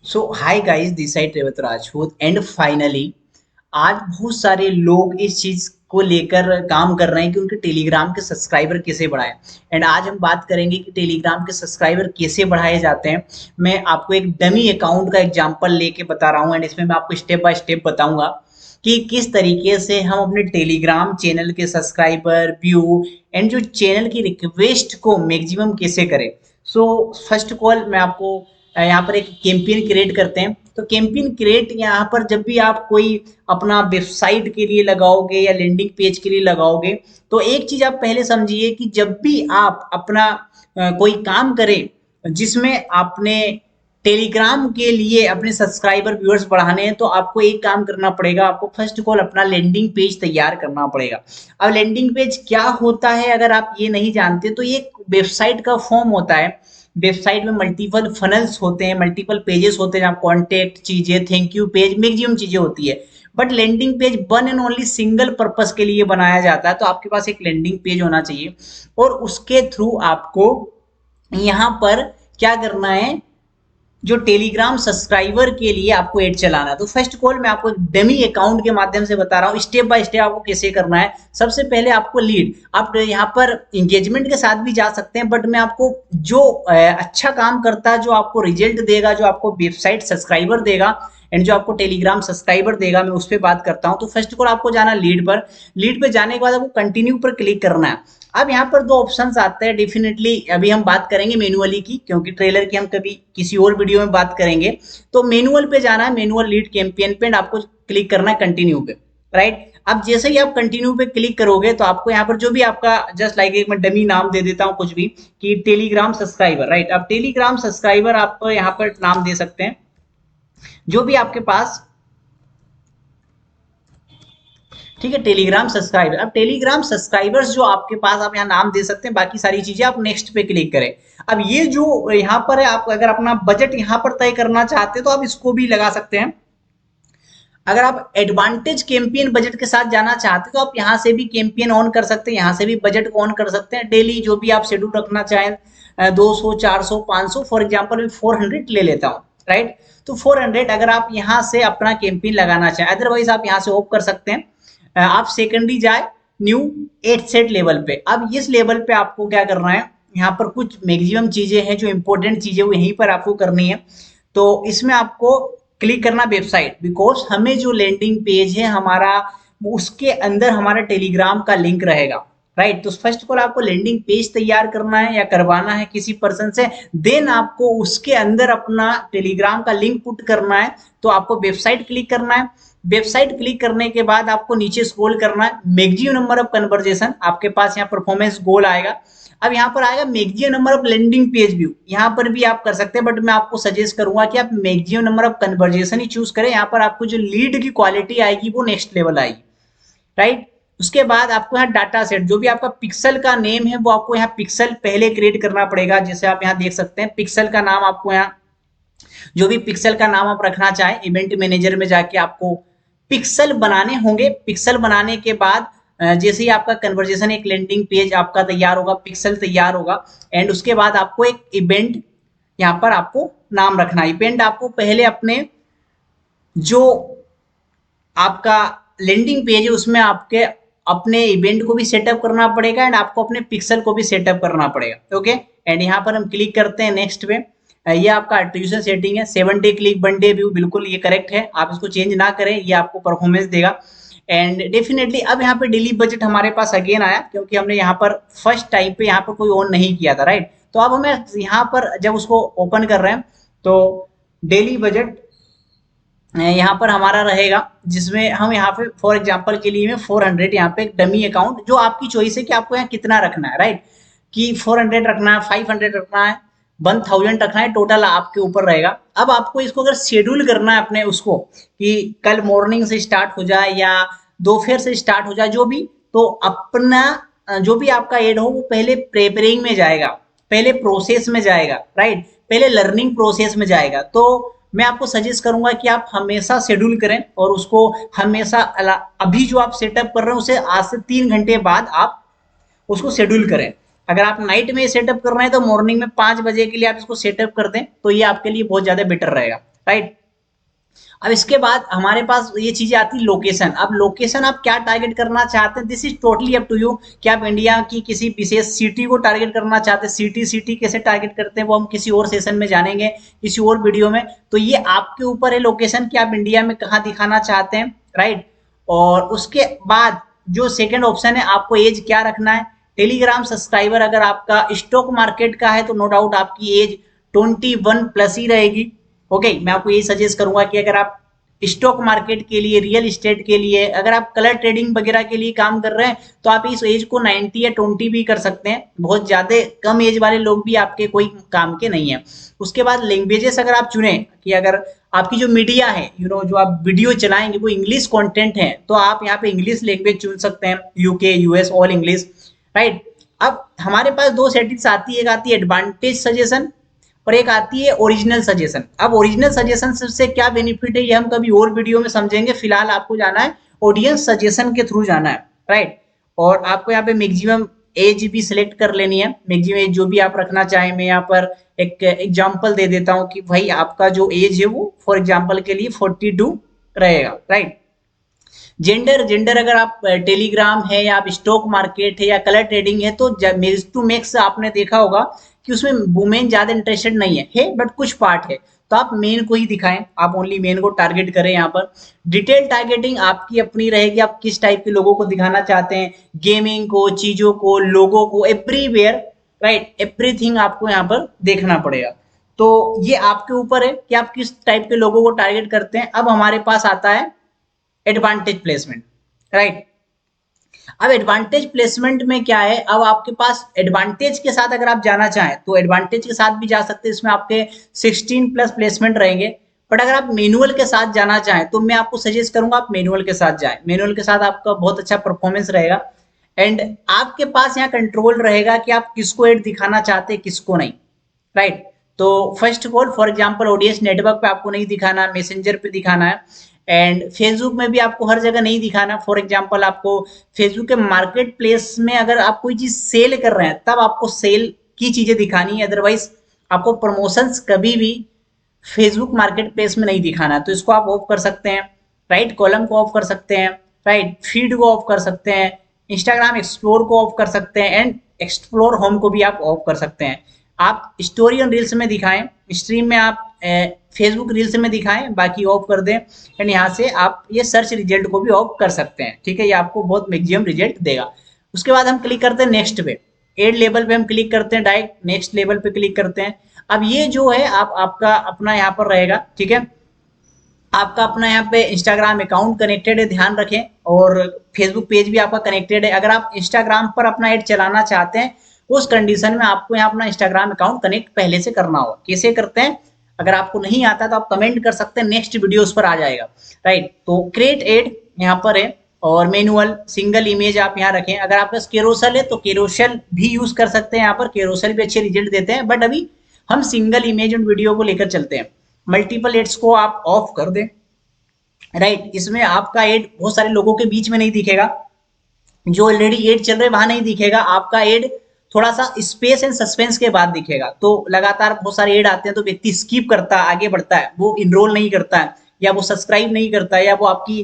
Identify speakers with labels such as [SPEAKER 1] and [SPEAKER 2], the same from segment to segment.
[SPEAKER 1] So hi guys, this side Revata Rajput and finally आज बहुत सारे लोग इस चीज को लेकर काम कर रहे हैं कि उनके टेलीग्राम के सब्सक्राइबर कैसे बढ़ाएं। एंड आज हम बात करेंगे कि टेलीग्राम के सब्सक्राइबर कैसे बढ़ाए जाते हैं। मैं आपको एक डमी अकाउंट का एग्जांपल लेके बता रहा हूं एंड इसमें मैं आपको स्टेप बाय स्टेप बताऊंगा कि किस तरीके से हम अपने टेलीग्राम चैनल के सब्सक्राइबर व्यू एंड जो चैनल की रिक्वेस्ट को मैक्सिमम कैसे करें। सो फर्स्ट कॉल मैं आपको यहाँ पर एक कैंपेन क्रिएट करते हैं। तो कैंपेन क्रिएट यहाँ पर जब भी आप कोई अपना वेबसाइट के लिए लगाओगे या लैंडिंग पेज के लिए लगाओगे, तो एक चीज आप पहले समझिए कि जब भी आप अपना कोई काम करें जिसमें आपने टेलीग्राम के लिए अपने सब्सक्राइबर व्यूअर्स बढ़ाने हैं, तो आपको एक काम करना पड़ेगा। आपको फर्स्ट ऑफ ऑल अपना लैंडिंग पेज तैयार करना पड़ेगा। अब लैंडिंग पेज क्या होता है अगर आप ये नहीं जानते, तो ये एक वेबसाइट का फॉर्म होता है। वेबसाइट में मल्टीपल फनल्स होते हैं, मल्टीपल पेजेस होते हैं, कॉन्टेक्ट चीजें, थैंक यू पेज, मैक्सिमम चीजें होती है। But landing page one and only single purpose के लिए बनाया जाता है। तो आपके पास एक लैंडिंग पेज होना चाहिए और उसके थ्रू आपको यहाँ पर क्या करना है, जो टेलीग्राम सब्सक्राइबर के लिए आपको एड चलाना है। तो फर्स्ट कॉल मैं आपको डमी अकाउंट के माध्यम से बता रहा हूँ स्टेप बाय स्टेप आपको कैसे करना है। सबसे पहले आपको लीड, आप यहाँ पर इंगेजमेंट के साथ भी जा सकते हैं, बट मैं आपको जो अच्छा काम करता है, जो आपको रिजल्ट देगा, जो आपको वेबसाइट सब्सक्राइबर देगा एंड जो आपको टेलीग्राम सब्सक्राइबर देगा, मैं उस पर बात करता हूँ। तो फर्स्ट कॉल आपको जाना लीड पर। लीड पर जाने के बाद आपको कंटिन्यू पर क्लिक करना है। अब यहाँ पर दो ऑप्शंस आते हैं। डेफिनेटली अभी हम बात करेंगे मैनुअली की, क्योंकि ट्रेलर की हम कभी किसी और वीडियो में बात करेंगे। तो मैनुअल पे जाना है, मैनुअल लीड कैंपेन पे, आपको क्लिक करना है कंटिन्यू पे। राइट, अब जैसे ही आप कंटिन्यू पे क्लिक करोगे तो आपको यहाँ पर जो भी आपका जस्ट लाइक एक मैं डमी नाम दे देता हूँ कुछ भी, कि टेलीग्राम सब्सक्राइबर। राइट, अब टेलीग्राम सब्सक्राइबर आप यहाँ पर नाम दे सकते हैं जो भी आपके पास, ठीक है, टेलीग्राम सब्सक्राइबर। अब टेलीग्राम सब्सक्राइबर्स जो आपके पास, आप यहाँ नाम दे सकते हैं, बाकी सारी चीजें आप नेक्स्ट पे क्लिक करें। अब ये जो यहाँ पर है, आप अगर अपना बजट यहाँ पर तय करना चाहते हैं तो आप इसको भी लगा सकते हैं। अगर आप एडवांटेज कैंपेन बजट के साथ जाना चाहते हैं तो आप यहाँ से भी कैंपेन ऑन कर सकते हैं, यहाँ से भी बजट को ऑन कर सकते हैं। डेली जो भी आप शेड्यूल रखना चाहें, 200 400 500, फॉर एग्जांपल मैं 400 ले लेता हूँ। राइट, तो 400 अगर आप यहाँ से अपना कैंपेन लगाना चाहें, अदरवाइज आप यहाँ से ऑफ कर सकते हैं। आप सेकेंडरी जाए न्यू 8 सेट लेवल पे। अब इस लेवल पे आपको क्या करना है, यहाँ पर कुछ मैक्सिमम चीजें हैं जो इंपॉर्टेंट चीजें वो यहीं पर आपको करनी है। तो इसमें आपको क्लिक करना वेबसाइट, बिकॉज हमें जो लैंडिंग पेज है हमारा, उसके अंदर हमारा टेलीग्राम का लिंक रहेगा। राइट, तो फर्स्ट ऑफ ऑल आपको लैंडिंग पेज तैयार करना है या करवाना है किसी पर्सन से, देन आपको उसके अंदर अपना टेलीग्राम का लिंक पुट करना है। तो आपको वेबसाइट क्लिक करना है। वेबसाइट क्लिक करने के बाद आपको नीचे स्क्रॉल करना है, मैक्सिमम नंबर ऑफ कन्वर्जेशन, आपके पास यहाँ परफॉर्मेंस गोल आएगा। अब यहाँ पर आएगा maximum number of landing page view, यहाँ पर भी आप कर सकते हैं, बट मैं आपको सजेस्ट करूंगा कि आप maximum number of conversation he choose करें। यहाँ पर आपको जो लीड की क्वालिटी आएगी वो नेक्स्ट लेवल आएगी। राइट, उसके बाद आपको यहाँ डाटा सेट, जो भी आपका पिक्सल का नेम है वो आपको यहाँ पिक्सल पहले क्रिएट करना पड़ेगा। जैसे आप यहाँ देख सकते हैं पिक्सल का नाम, आपको यहाँ जो भी पिक्सल का नाम आप रखना चाहें, इवेंट मैनेजर में जाके आपको पिक्सल बनाने होंगे। पिक्सल बनाने के बाद जैसे ही आपका कन्वर्जेशन, एक लैंडिंग पेज आपका तैयार होगा, पिक्सल तैयार होगा, एंड उसके बाद आपको एक इवेंट यहाँ पर आपको नाम रखना है। इवेंट आपको पहले अपने जो आपका लैंडिंग पेज है उसमें आपके अपने इवेंट को भी सेटअप करना पड़ेगा एंड आपको अपने पिक्सल को भी सेटअप करना पड़ेगा। ओके, एंड यहाँ पर हम क्लिक करते हैं नेक्स्ट पे। ये आपका एट्रीब्यूशन सेटिंग है, 7 डे क्लिक 1 डे व्यू, बिल्कुल ये करेक्ट है, आप इसको चेंज ना करें, ये आपको परफॉर्मेंस देगा। एंड डेफिनेटली अब यहाँ पे डेली बजट हमारे पास अगेन आया, क्योंकि हमने यहाँ पर फर्स्ट टाइम पे यहाँ पर कोई ऑन नहीं किया था। राइट, तो अब हमें यहाँ पर जब उसको ओपन कर रहे हैं तो डेली बजट यहाँ पर हमारा रहेगा, जिसमें हम यहाँ पे फॉर एग्जांपल के लिए 400 यहाँ पे एक डमी अकाउंट, जो आपकी चॉइस है कि आपको यहाँ कितना रखना है। राइट, कि 400 रखना है, 500 रखना है, 1000 रखना है, टोटल आपके ऊपर रहेगा। अब आपको इसको अगर शेड्यूल करना है अपने उसको, कि कल मॉर्निंग से स्टार्ट हो जाए या दोपहर से स्टार्ट हो जाए, जो भी, तो अपना जो भी आपका एड हो वो पहले प्रेपरिंग में जाएगा, पहले प्रोसेस में जाएगा। राइट, पहले लर्निंग प्रोसेस में जाएगा। तो मैं आपको सजेस्ट करूंगा कि आप हमेशा शेड्यूल करें और उसको हमेशा अभी जो आप सेटअप कर रहे हैं उसे आज से 3 घंटे बाद आप उसको शेड्यूल करें। अगर आप नाइट में सेटअप कर रहे हैं तो मॉर्निंग में 5 बजे के लिए आप इसको सेटअप कर दें, तो ये आपके लिए बहुत ज्यादा बेटर रहेगा। राइट। अब इसके बाद हमारे पास ये चीजें आती है लोकेशन। अब लोकेशन आप क्या टारगेट करना चाहते हैं, this is totally up to you कि आप इंडिया की किसी विशेष सिटी को टारगेट करना चाहते हैं। सिटी सिटी कैसे टारगेट करते हैं वो हम किसी और सेशन में जानेंगे, किसी और वीडियो में। तो ये आपके ऊपर है लोकेशन कि आप इंडिया में कहाँ दिखाना चाहते हैं, राइट। और उसके बाद जो सेकेंड ऑप्शन है, आपको एज क्या रखना है। टेलीग्राम सब्सक्राइबर अगर आपका स्टॉक मार्केट का है तो नो डाउट आपकी एज 21+ ही रहेगी। ओके, मैं आपको यही सजेस्ट करूंगा कि अगर आप स्टॉक मार्केट के लिए, रियल एस्टेट के लिए, अगर आप कलर ट्रेडिंग वगैरह के लिए काम कर रहे हैं तो आप इस एज को 90 या 20 भी कर सकते हैं। बहुत ज्यादा कम एज वाले लोग भी आपके कोई काम के नहीं है। उसके बाद लैंग्वेजेस अगर आप चुने कि अगर आपकी जो मीडिया है, जो आप वीडियो चलाएंगे वो इंग्लिश कंटेंट है, तो आप यहाँ पे इंग्लिश लैंग्वेज चुन सकते हैं, UK US all English, right. अब हमारे पास दो सेटिंग्स आती है, एक आती है एडवांटेज सजेशन और एक आती है ओरिजिनल सजेशन। अब ओरिजिनल सजेशन से क्या बेनिफिट है ये हम कभी और वीडियो में समझेंगे। फिलहाल आपको जाना है ऑडियंस सजेशन के थ्रू जाना है, राइट। और आपको यहाँ पे मैक्सिमम एज भी सिलेक्ट कर लेनी है, मैक्सिमम एज जो भी आप रखना चाहें। मैं यहाँ पर एक एग्जांपल दे देता हूँ कि भाई आपका जो एज है वो फॉर एग्जांपल के लिए 42 रहेगा, राइट। जेंडर जेंडर अगर आप टेलीग्राम है या आप स्टॉक मार्केट है या कलर ट्रेडिंग है तो मेक्स टू मैक्स आपने देखा होगा कि उसमें वुमेन ज्यादा इंटरेस्टेड नहीं है बट कुछ पार्ट है, तो आप मेन को ही दिखाएं, आप ओनली मेन को टारगेट करें। यहाँ पर डिटेल टारगेटिंग आपकी अपनी रहेगी, आप किस टाइप के लोगों को दिखाना चाहते हैं, गेमिंग को, चीजों को, लोगों को, एवरीवेयर, राइट, एवरीथिंग आपको यहाँ पर देखना पड़ेगा। तो ये आपके ऊपर है कि आप किस टाइप के लोगों को टारगेट करते हैं। अब हमारे पास आता है एडवांटेज प्लेसमेंट, राइट। अब एडवांटेज प्लेसमेंट में क्या है, अब आपके पास एडवांटेज के साथ अगर आप जाना चाहें तो एडवांटेज के साथ भी जा सकते हैं, इसमें आपके 16+ प्लेसमेंट रहेंगे। बट अगर आप मैनुअल के साथ जाना चाहें तो मैं आपको सजेस्ट करूंगा आप मैनुअल के साथ जाएं। मैनुअल के साथ आपका बहुत अच्छा परफॉर्मेंस रहेगा एंड आपके पास यहाँ कंट्रोल रहेगा कि आप किसको एड दिखाना चाहते हैं, किसको नहीं, राइट। तो first of all for example audience network पे आपको नहीं दिखाना, मैसेंजर पे दिखाना है एंड फेसबुक में भी आपको हर जगह नहीं दिखाना। फॉर एग्जांपल आपको फेसबुक के मार्केट प्लेस में अगर आप कोई चीज सेल कर रहे हैं तब आपको सेल की चीजें दिखानी है, अदरवाइज आपको प्रमोशंस कभी भी फेसबुक मार्केट प्लेस में नहीं दिखाना। तो इसको आप ऑफ कर सकते हैं, राइट। कॉलम को ऑफ कर सकते हैं, राइट। फीड को ऑफ कर सकते हैं, इंस्टाग्राम एक्सप्लोर को ऑफ कर सकते हैं एंड एक्सप्लोर होम को भी आप ऑफ कर सकते हैं। आप स्टोरी और रील्स में दिखाएं, स्ट्रीम में आप फेसबुक रील्स में दिखाएं, बाकी ऑफ कर दें एंड यहाँ से आप ये सर्च रिजल्ट को भी ऑफ कर सकते हैं, ठीक है। ये आपको बहुत मैक्सिमम रिजल्ट देगा। उसके बाद हम क्लिक करते हैं नेक्स्ट पे, एड लेवल पे हम क्लिक करते हैं, डायरेक्ट नेक्स्ट लेवल पे क्लिक करते हैं। अब ये जो है आपका अपना यहाँ पर रहेगा, ठीक है। आपका अपना यहाँ पे इंस्टाग्राम अकाउंट कनेक्टेड है, ध्यान रखें, और फेसबुक पेज भी आपका कनेक्टेड है। अगर आप इंस्टाग्राम पर अपना एड चलाना चाहते हैं उस कंडीशन में आपको यहाँ अपना इंस्टाग्राम अकाउंट कनेक्ट पहले से करना होगा। कैसे करते हैं, अगर आपको नहीं आता तो आप कमेंट कर सकते हैं, नेक्स्ट वीडियो उस पर आ जाएगा, राइट। तो क्रिएट एड यहाँ पर है और मैनुअल सिंगल इमेज आप यहाँ रखें। अगर आपके पास केरोसल है तो केरोसल भी यूज कर सकते हैं, यहाँ पर केरोसल भी अच्छे रिजल्ट देते हैं, बट अभी हम सिंगल इमेज और वीडियो को लेकर चलते हैं। मल्टीपल एड्स को आप ऑफ कर दें, राइट। इसमें आपका एड बहुत सारे लोगों के बीच में नहीं दिखेगा, जो ऑलरेडी एड चल रहे वहां नहीं दिखेगा, आपका एड थोड़ा सा स्पेस एंड सस्पेंस के बाद दिखेगा। तो लगातार बहुत सारे एड आते हैं तो व्यक्ति स्किप करता है, आगे बढ़ता है, वो इनरोल नहीं करता है या वो सब्सक्राइब नहीं करता है या वो आपकी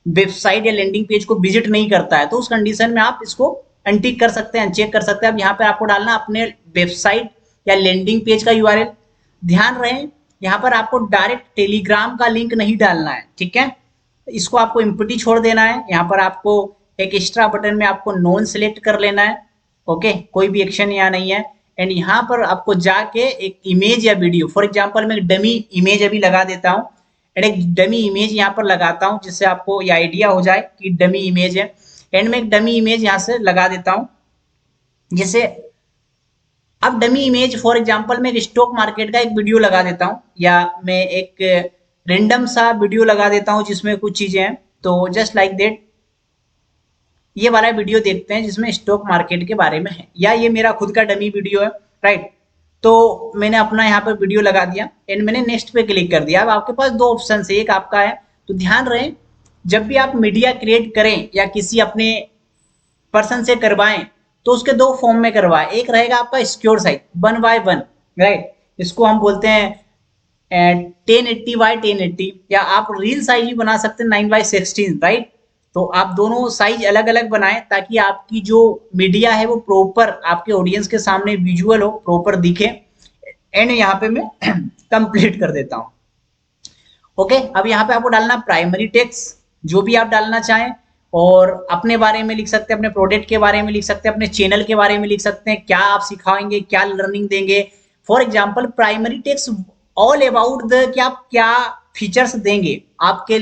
[SPEAKER 1] वेबसाइट या लैंडिंग पेज को विजिट नहीं करता है। तो उस कंडीशन में आप इसको अनटिक कर सकते हैं, चेक कर सकते हैं। अब यहाँ पे आपको डालना अपने वेबसाइट या लैंडिंग पेज का यूआरएल। ध्यान रहे यहाँ पर आपको डायरेक्ट टेलीग्राम का लिंक नहीं डालना है, ठीक है। इसको आपको एम्प्टी छोड़ देना है। यहाँ पर आपको एक एक्स्ट्रा बटन में आपको नॉन सिलेक्ट कर लेना है, ओके। कोई भी एक्शन यहाँ नहीं है एंड यहाँ पर आपको जाके एक इमेज या वीडियो, फॉर एग्जांपल मैं डमी इमेज अभी लगा देता हूँ एंड एक डमी इमेज यहाँ पर लगाता हूँ जिससे आपको ये आइडिया हो जाए कि डमी इमेज है। एंड मैं एक डमी इमेज यहाँ से लगा देता हूँ, जैसे अब डमी इमेज फॉर एग्जांपल मैं एक स्टॉक मार्केट का एक वीडियो लगा देता हूँ या मैं एक रेंडम सा वीडियो लगा देता हूँ जिसमें कुछ चीजें हैं। तो जस्ट लाइक दैट ये वाला वीडियो देखते हैं जिसमें स्टॉक मार्केट के बारे में है, या ये मेरा खुद का डमी वीडियो है, राइट। तो मैंने अपना यहाँ पर वीडियो लगा दिया एंड मैंने नेक्स्ट पे क्लिक कर दिया। अब आपके पास दो ऑप्शन है, एक आपका है। तो ध्यान रहे जब भी आप मीडिया क्रिएट करें या किसी अपने पर्सन से करवाएं तो उसके दो फॉर्म में करवाएं। एक रहेगा आपका सिक्योर साइट 1 by 1, राइट। इसको हम बोलते हैं 1080 बाय 1080, या आप रील साइज भी बना सकते हैं 9:16, राइट। तो आप दोनों साइज अलग अलग बनाएं ताकि आपकी जो मीडिया है वो प्रॉपर आपके ऑडियंस के सामने विजुअल हो, प्रॉपर दिखे। एंड यहाँ पे मैं कंप्लीट कर देता हूँ। ओके, अब यहाँ पे आपको डालना प्राइमरी टेक्स्ट, जो भी आप डालना चाहें, और अपने बारे में लिख सकते हैं, अपने प्रोडक्ट के बारे में लिख सकते हैं, अपने चैनल के बारे में लिख सकते हैं, क्या आप सिखाएंगे, क्या लर्निंग देंगे। For example primary text all about the कि आप क्या फीचर्स देंगे आपके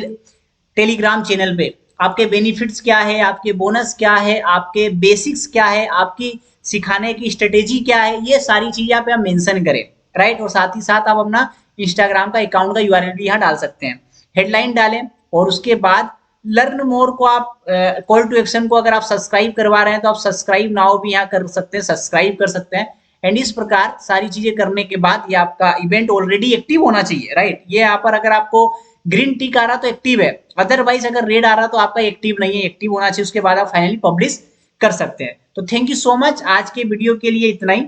[SPEAKER 1] टेलीग्राम चैनल पे, आपके बेनिफिट्स क्या है, आपके बोनस क्या है, आपके बेसिक्स क्या है, आपकी सिखाने की स्ट्रेटेजी क्या है, ये सारी चीजें आप यहाँ मेंशन करें, राइट। और साथ ही साथ आप अपना इंस्टाग्राम का अकाउंट का यूआरएल भी यहाँ डाल सकते हैं। हेडलाइन डालें और उसके बाद लर्न मोर को आप कॉल टू एक्शन को अगर आप सब्सक्राइब करवा रहे हैं तो आप सब्सक्राइब नाउ भी यहाँ कर सकते हैं, सब्सक्राइब कर सकते हैं। एंड इस प्रकार सारी चीजें करने के बाद ये आपका इवेंट ऑलरेडी एक्टिव होना चाहिए, राइट। ये यहाँ पर अगर आपको ग्रीन टिक आ रहा तो एक्टिव है, अदरवाइज अगर रेड आ रहा तो आपका एक्टिव नहीं है, एक्टिव होना चाहिए। उसके बाद आप फाइनली पब्लिश कर सकते हैं। तो थैंक यू सो मच, आज के वीडियो के लिए इतना ही।